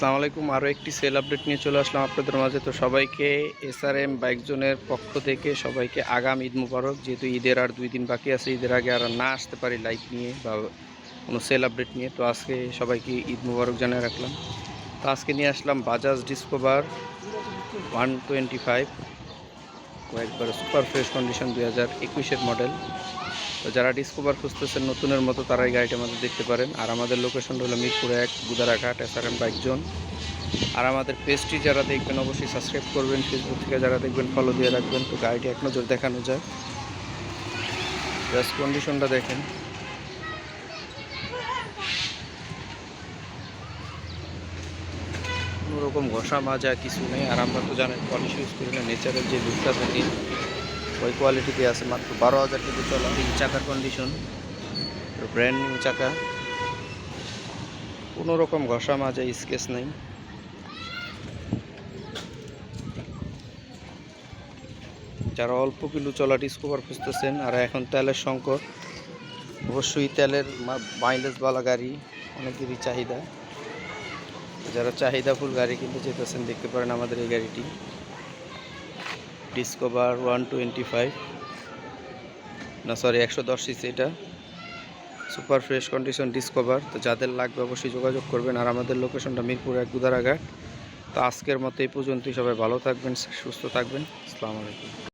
আসসালামু আলাইকুম। আরও একটি সেল আপডেট নিয়ে চলে আসলাম আপনাদের মাঝে। তো সবাইকে এসআরএম বাইক জোনের পক্ষ থেকে সবাইকে আগাম ঈদ মুবারক। যেহেতু ঈদের আর 2 দিন বাকি আছে, ঈদের আগে আর না আসতে পারি লাইভ নিয়ে বা কোনো সেল আপডেট নিয়ে, তো আজকে সবাইকে ঈদ মুবারক জানিয়ে রাখলাম। তো আজকে নিয়ে আসলাম বাজাজ ডিসকভার 125, একবার সুপার ফ্রেশ কন্ডিশন 2021-এর মডেল। তো যারা ডিসকভার খুঁজতেছেন নতুনের মতো, তারা এই গাড়িটা আমাদের দেখতে পারেন। আর আমাদের লোকেশনটা হলো মিরপুর 1, বুদারাঘাট, এসআরএম বাইক জোন। আর আমাদের পেজটি যারা দেখবেন অবশ্যই সাবস্ক্রাইব করবেন, ফেসবুক থেকে যারা দেখবেন ফলো দিয়ে রাখবেন। তো গাড়িটি এক নজর দেখানো যায়, জাস্ট কন্ডিশনটা দেখেন। কোনোরকম ঘষা মাজা কিছু নেই। আর আমরা তো জানেন পলিশ ইউজ করি না, নেচারের যে লুকটা থাকে ওই কোয়ালিটিতে আছে। মাত্র 12,000 কিন্তু চলা। এই চাকার কন্ডিশন ব্র্যান্ড নিউ চাকা, কোনোরকম ঘষা মাজা স্কেচ নেই। যারা অল্প কিলো চলা ডিসকভার খুঁজতেছেন আর এখন তেলের সংকট, অবশ্যই তেলের মাইলেজওয়ালা গাড়ি অনেকেরই চাহিদা। যারা চাহিদাফুল গাড়ি কিনতে চেয়েছেন দেখতে পারেন আমাদের এই গাড়িটি, ডিসকভার 125, না সরি 110 সিসি, এটা সুপার ফ্রেশ কন্ডিশন ডিসকভার। তো যাদের লাগবে অবশ্যই যোগাযোগ করবেন। আর আমাদের লোকেশনটা মিরপুর 1, বুদারাঘাট। তো আজকের মতো এই পর্যন্তই। সবাই ভালো থাকবেন, সুস্থ থাকবেন। আসসালামু আলাইকুম।